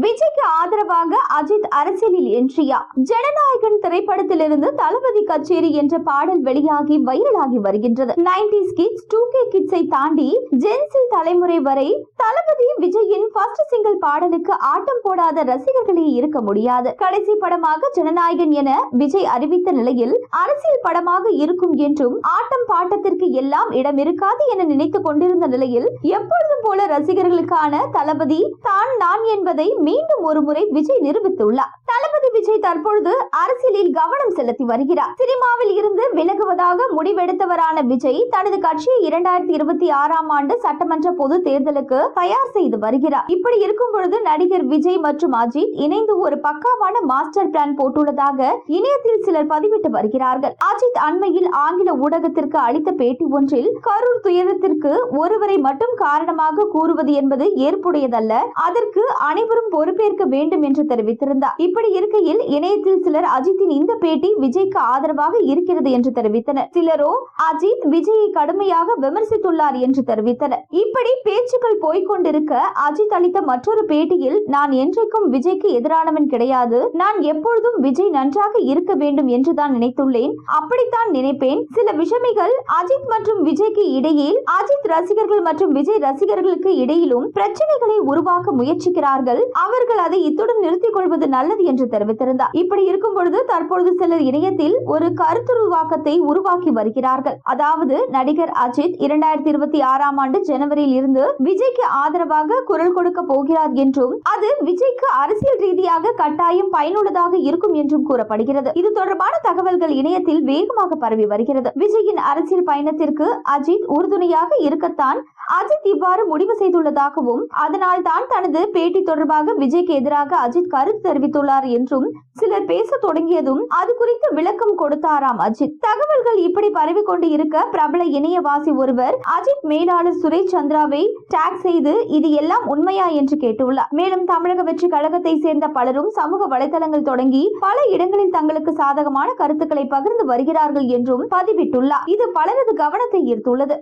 விஜய்க்கு ஆதரவாக அஜித் அரசியலில் என்றியா? ஜனநாயகன் திரைப்படத்திலிருந்து தளபதி கச்சேரி என்ற பாடல் வெளியாகி வைரலாகி வருகின்றது. 90s கிட்ஸ் 2K கிட்ஸை தாண்டி ஜென்சி தலைமுறை வரை தளபதி விஜயின் ஃபர்ஸ்ட் சிங்கிள் பாடலுக்கு ஆட்டம் போடாத ரசிகர்களே இருக்க முடியாது. கடைசி படமாக ஜனநாயகன் என விஜய் அறிவித்த நிலையில் அரசியல் படமாக இருக்கும் என்றும் ஆட்டம் பாட்டத்திற்கு எல்லாம் இடம் இருக்காது என நினைத்துக் கொண்டிருந்த நிலையில் எப்பொழுதும் போல ரசிகர்களுக்கான தளபதி தான் நான் என்பதை மீண்டும் ஒரு முறை விஜய் நிரூபித்துள்ளார். தளபதி விஜய் தற்பொழுது அரசியலில் கவனம் செலுத்தி வருகிறார். சினிமாவில் இருந்து விலகுவதாக முடிவெடுத்தவரான விஜய் தனது கட்சியை 2026ஆம் ஆண்டு சட்டமன்ற பொது தேர்தலுக்கு தயார் செய்து வருகிறார். இப்படி இருக்கும் பொழுது நடிகர் விஜய் மற்றும் அஜித் இணைந்து ஒரு பக்காவான மாஸ்டர் பிளான் போட்டுள்ளதாக இணையத்தில் சிலர் பதிவிட்டு வருகிறார்கள். அஜித் அண்மையில் ஆங்கில ஊடகத்திற்கு அளித்த பேட்டி ஒன்றில் கரூர் துயரத்திற்கு ஒருவரை மட்டும் காரணமாக கூறுவது என்பது ஏற்புடையதல்ல, அதற்கு அனைவரும் பொறுப்பேற்க வேண்டும் என்று தெரிவித்திருந்தார். இப்படி இருக்கையில் இணையத்தில் சிலர் அஜித்தின் இந்த பேட்டி விஜய்க்கு ஆதரவாக இருக்கிறது என்று தெரிவித்தனர். சிலரோ அஜித் விஜயை கடுமையாக விமர்சித்துள்ளார் என்று தெரிவித்தனர். இப்படி பேச்சுக்கள் போய்கொண்டிருக்க அஜித் அளித்த மற்றொரு பேட்டியில், நான் என்றைக்கும் விஜய்க்கு எதிரானவன் கிடையாது, நான் எப்பொழுதும் விஜய் நன்றாக இருக்க வேண்டும் என்றுதான் நினைத்துள்ளேன், அப்படித்தான் நினைப்பேன். சில விஷமிகள் அஜித் மற்றும் விஜய்க்கு இடையே, அஜித் ரசிகர்கள் மற்றும் விஜய் ரசிகர்களுக்கு இடையிலும் பிரச்சனைகளை உருவாக்க முயற்சிக்கிறார்கள், அவர்கள் அதை இத்துடன் நிறுத்திக் கொள்வது நல்லது என்று தெரிவித்திருந்தார். இப்படி இருக்கும் பொழுது தற்பொழுது சிலர் இணையத்தில் ஒரு கருத்துருவாக்கத்தை உருவாக்கி வருகிறார்கள். அதாவது நடிகர் அஜித் 2026ஆம் ஆண்டு ஜனவரியில் இருந்து விஜய்க்கு ஆதரவாக குரல் கொடுக்க போகிறார் என்றும் அது விஜய்க்கு அரசியல் ரீதியாக கட்டாயம் பயனுள்ளதாக இருக்கும் என்றும் கூறப்படுகிறது. இது தொடர்பான தகவல்கள் இணையத்தில் வேகமாக பரவி வருகிறது. விஜயின் அரசியல் பயணத்திற்கு அஜித் உறுதுணையாக இருக்கத்தான் அஜித் இவ்வாறு முடிவு செய்துள்ளதாகவும், அதனால் தான் தனது பேட்டி தொடர்பாக விஜய்க்கு எதிராக அஜித் கருத்து தெரிவித்துள்ளார் என்றும் சிலர் பேச தொடங்கியதும் அது குறித்து விளக்கம் கொடுத்தாராம் அஜித். தகவல்கள் இப்படி பரவிக்கொண்டு இருக்க பிரபல இணையவாசி ஒருவர் அஜித் மேலாளர் சுரேஷ் சந்திராவை டாக் செய்து இது எல்லாம் உண்மையா என்று கேட்டுள்ளார். மேலும் தமிழக வெற்றி கழகத்தை சேர்ந்த பலரும் சமூக வலைதளங்கள் தொடங்கி பல இடங்களில் தங்களுக்கு சாதகமான கருத்துக்களை பகிர்ந்து வருகிறார்கள் என்றும் பதிவிட்டுள்ளார். இது பலரது கவனத்தை ஈர்த்துள்ளது.